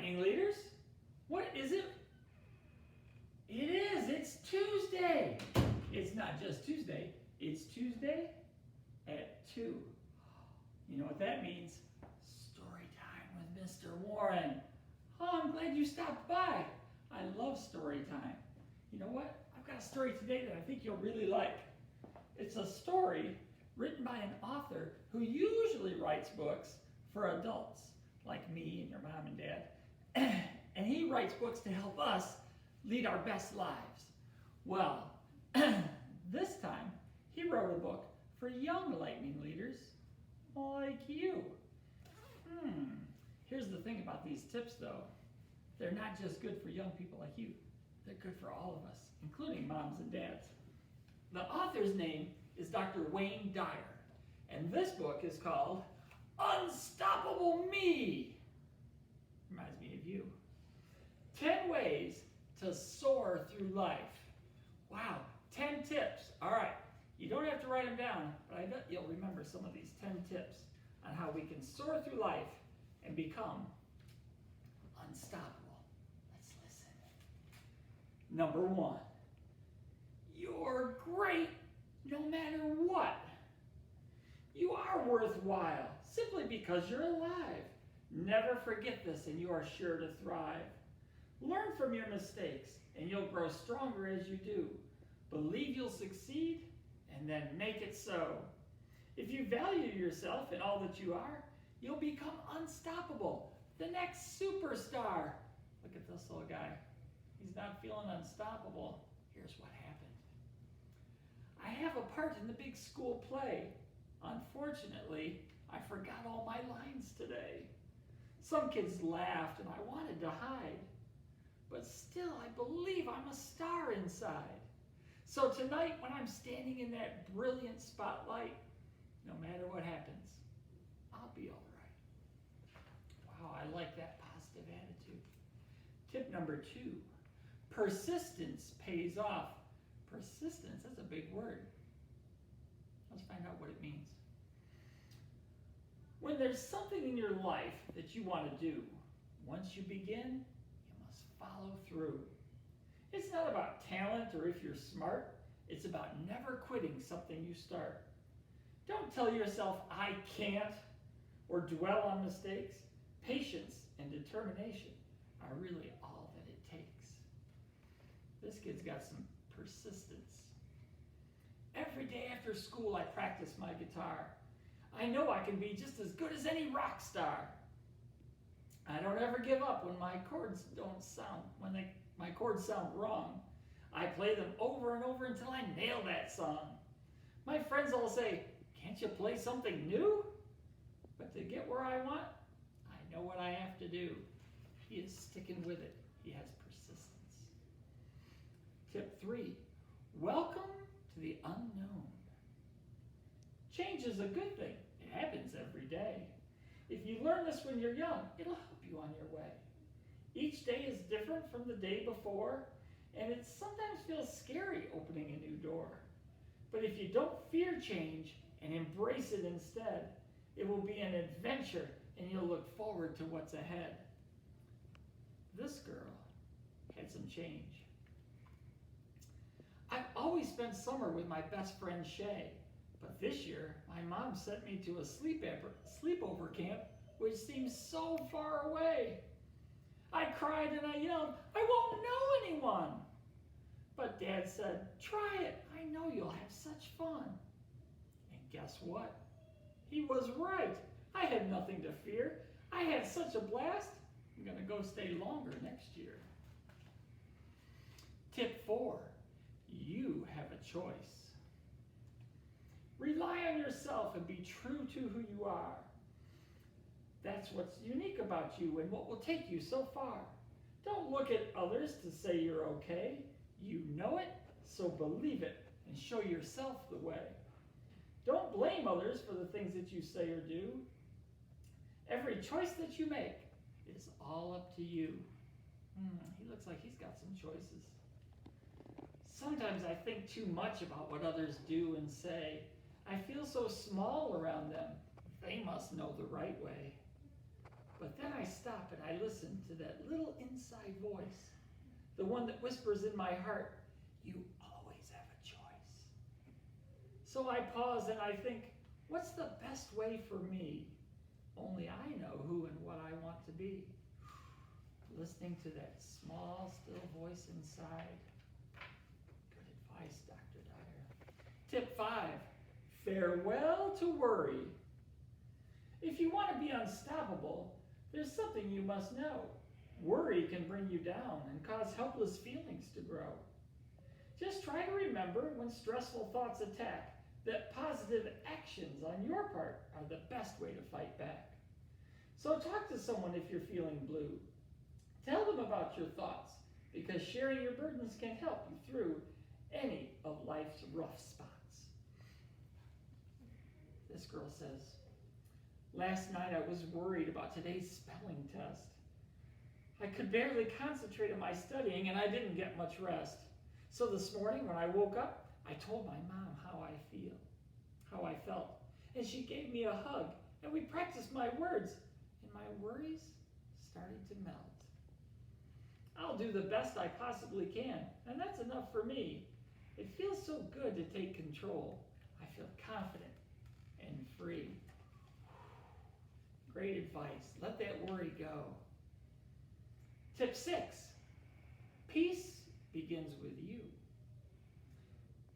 Lightning Leaders. What is it? It is. It's Tuesday. It's not just Tuesday. It's Tuesday at 2. You know what that means? Story time with Mr. Warren. Oh, I'm glad you stopped by. I love story time. You know what? I've got a story today that I think you'll really like. It's a story written by an author who usually writes books for adults, like me and your mom and dad. And he writes books to help us lead our best lives. Well, this time he wrote a book for young Lightning Leaders like you. Here's the thing about these tips though. They're not just good for young people like you. They're good for all of us, including moms and dads. The author's name is Dr. Wayne Dyer, and this book is called Unstoppable Me. Reminds me of you. 10 ways to soar through life. Wow, 10 tips. All right, you don't have to write them down, but I bet you'll remember some of these 10 tips on how we can soar through life and become unstoppable. Let's listen. Number 1, you're great no matter what. You are worthwhile simply because you're alive. Never forget this and you are sure to thrive. Learn from your mistakes and you'll grow stronger as you do. Believe you'll succeed and then make it so. If you value yourself and all that you are, you'll become unstoppable. The next superstar. Look at this little guy. He's not feeling unstoppable. Here's what happened. I have a part in the big school play. Unfortunately, I forgot all my lines today. Some kids laughed and I wanted to hide. But still, I believe I'm a star inside. So tonight, when I'm standing in that brilliant spotlight, no matter what happens, I'll be all right. Wow, I like that positive attitude. Tip number 2, persistence pays off. Persistence, that's a big word. Let's find out what it means. When there's something in your life that you want to do, once you begin, you must follow through. It's not about talent or if you're smart. It's about never quitting something you start. Don't tell yourself, I can't, or dwell on mistakes. Patience and determination are really all that it takes. This kid's got some persistence. Every day after school, I practice my guitar. I know I can be just as good as any rock star. I don't ever give up when my chords sound wrong. I play them over and over until I nail that song. My friends all say, can't you play something new? But to get where I want, I know what I have to do. He is sticking with it. He has persistence. Tip 3, welcome to the unknown. Change is a good thing. It happens every day. If you learn this when you're young, it'll help you on your way. Each day is different from the day before, and it sometimes feels scary opening a new door. But if you don't fear change and embrace it instead, it will be an adventure and you'll look forward to what's ahead. This girl had some change. I've always spent summer with my best friend Shay, but this year my mom sent me to a sleepover camp which seems so far away. I cried and I yelled, I won't know anyone. But Dad said, try it. I know you'll have such fun. And guess what? He was right. I had nothing to fear. I had such a blast. I'm going to go stay longer next year. Tip 4, you have a choice. Rely on yourself and be true to who you are. That's what's unique about you and what will take you so far. Don't look at others to say you're okay. You know it, so believe it and show yourself the way. Don't blame others for the things that you say or do. Every choice that you make is all up to you. He looks like he's got some choices. Sometimes I think too much about what others do and say. I feel so small around them. They must know the right way. But then I stop and I listen to that little inside voice, the one that whispers in my heart, you always have a choice. So I pause and I think, what's the best way for me? Only I know who and what I want to be. Listening to that small, still voice inside. Good advice, Dr. Dyer. Tip 5, farewell to worry. If you want to be unstoppable, there's something you must know. Worry can bring you down and cause helpless feelings to grow. Just try to remember when stressful thoughts attack that positive actions on your part are the best way to fight back. So talk to someone if you're feeling blue. Tell them about your thoughts, because sharing your burdens can help you through any of life's rough spots. This girl says, last night I was worried about today's spelling test. I could barely concentrate on my studying and I didn't get much rest. So this morning when I woke up, I told my mom how I felt. And she gave me a hug and we practiced my words and my worries started to melt. I'll do the best I possibly can, and that's enough for me. It feels so good to take control. I feel confident and free. Great advice. Let that worry go. Tip 6, peace begins with you.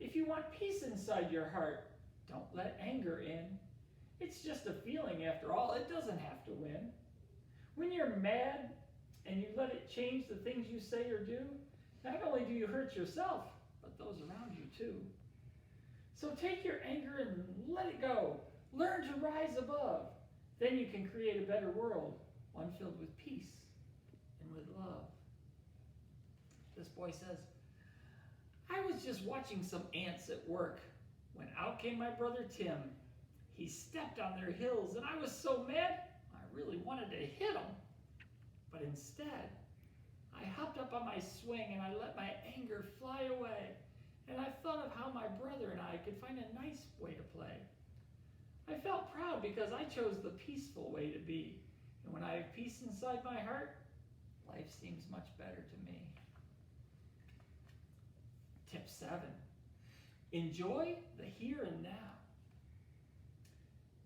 If you want peace inside your heart, don't let anger in. It's just a feeling after all. It doesn't have to win. When you're mad and you let it change the things you say or do, not only do you hurt yourself, but those around you too. So take your anger and let it go. Learn to rise above. Then you can create a better world, one filled with peace and with love. This boy says, I was just watching some ants at work when out came my brother Tim. He stepped on their heels and I was so mad, I really wanted to hit him. But instead, I hopped up on my swing and I let my anger fly away. And I thought of how my brother and I could find a nice way to play. I felt proud because I chose the peaceful way to be. And when I have peace inside my heart, life seems much better to me. Tip 7, enjoy the here and now.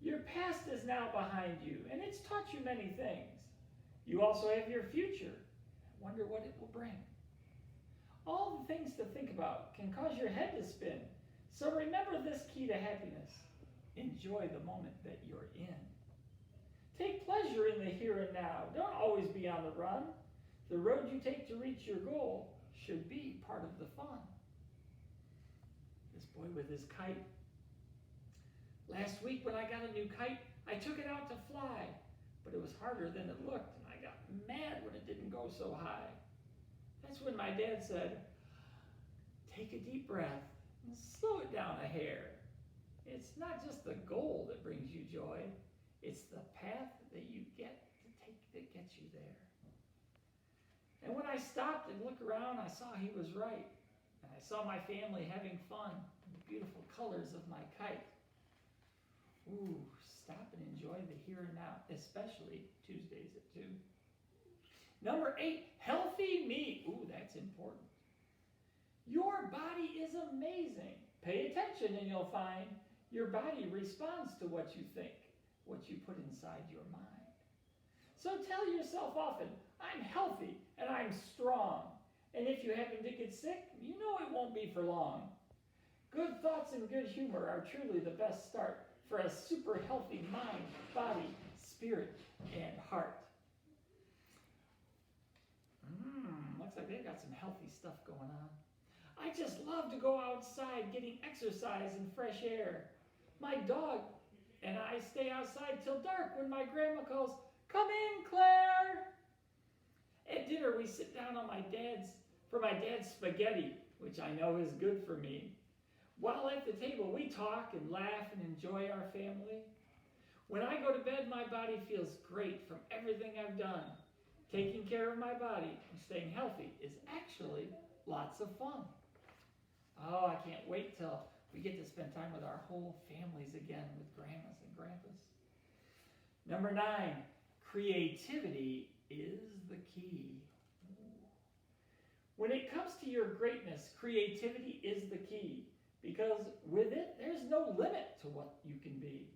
Your past is now behind you, and it's taught you many things. You also have your future. I wonder what it will bring. All the things to think about can cause your head to spin. So remember this key to happiness. Enjoy the moment that you're in. Take pleasure in the here and now. Don't always be on the run. The road you take to reach your goal should be part of the fun. This boy with his kite. Last week when I got a new kite, I took it out to fly, but it was harder than it looked, and I got mad when it didn't go so high. That's when my dad said, take a deep breath and slow it down a hair. It's not just the goal that brings you joy, it's the path that you get to take that gets you there. And when I stopped and looked around, I saw he was right. And I saw my family having fun and the beautiful colors of my kite. Ooh, stop and enjoy the here and now, especially Tuesdays at 2. Number 8, healthy meat. Ooh, that's important. Your body is amazing. Pay attention and you'll find your body responds to what you think, what you put inside your mind. So tell yourself often, I'm healthy and I'm strong. And if you happen to get sick, you know it won't be for long. Good thoughts and good humor are truly the best start for a super healthy mind, body, spirit, and heart. Looks like they've got some healthy stuff going on. I just love to go outside getting exercise and fresh air. My dog and I stay outside till dark when my grandma calls, come in, Claire. At dinner, we sit down on my dad's spaghetti, which I know is good for me. While at the table, we talk and laugh and enjoy our family. When I go to bed, my body feels great from everything I've done. Taking care of my body and staying healthy is actually lots of fun. Oh, I can't wait till we get to spend time with our whole families again with grandmas and grandpas. Number 9, Creativity is the key. When it comes to your greatness, creativity is the key, because with it, there's no limit to what you can be.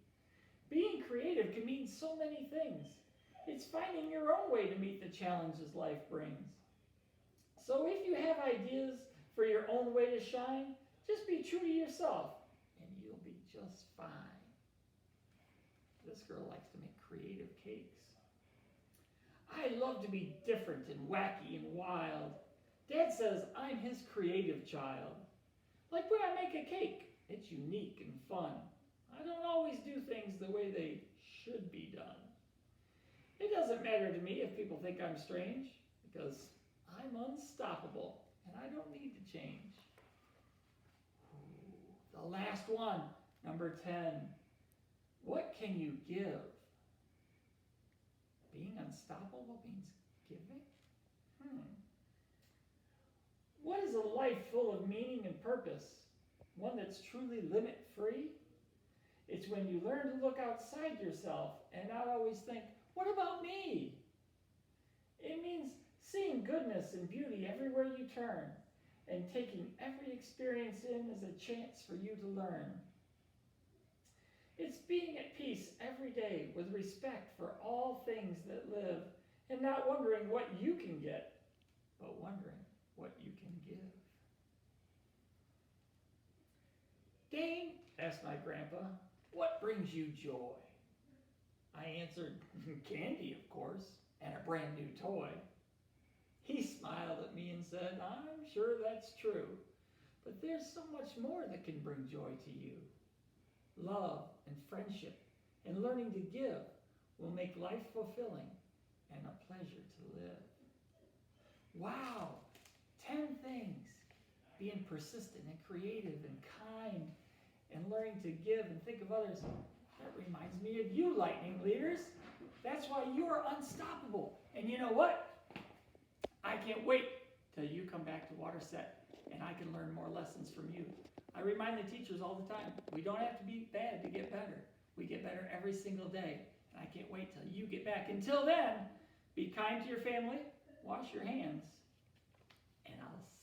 Being creative can mean so many things. It's finding your own way to meet the challenges life brings. So if you have ideas for your own way to shine, just be true to yourself, and you'll be just fine. This girl likes to make creative cakes. I love to be different and wacky and wild. Dad says I'm his creative child. Like when I make a cake, it's unique and fun. I don't always do things the way they should be done. It doesn't matter to me if people think I'm strange, because I'm unstoppable and I don't need to change. Ooh, the last one, number 10. What can you give? Being unstoppable means giving? What is a life full of meaning and purpose? One that's truly limit-free? It's when you learn to look outside yourself and not always think, what about me? It means seeing goodness and beauty everywhere you turn and taking every experience in as a chance for you to learn. It's being at peace every day with respect for all things that live and not wondering what you can get, but wondering what you can give. Dane, asked my grandpa, what brings you joy? I answered, candy, of course, and a brand new toy. He smiled at me and said, I'm sure that's true, but there's so much more that can bring joy to you. Love and friendship and learning to give will make life fulfilling and a pleasure to live. Wow, 10 things. Being persistent and creative and kind and learning to give and think of others. That reminds me of you, Lightning Leaders. That's why you're unstoppable. And you know what? I can't wait till you come back to Waterset and I can learn more lessons from you. I remind the teachers all the time, we don't have to be bad to get better. We get better every single day. And I can't wait till you get back. Until then, be kind to your family, wash your hands, and I'll see you.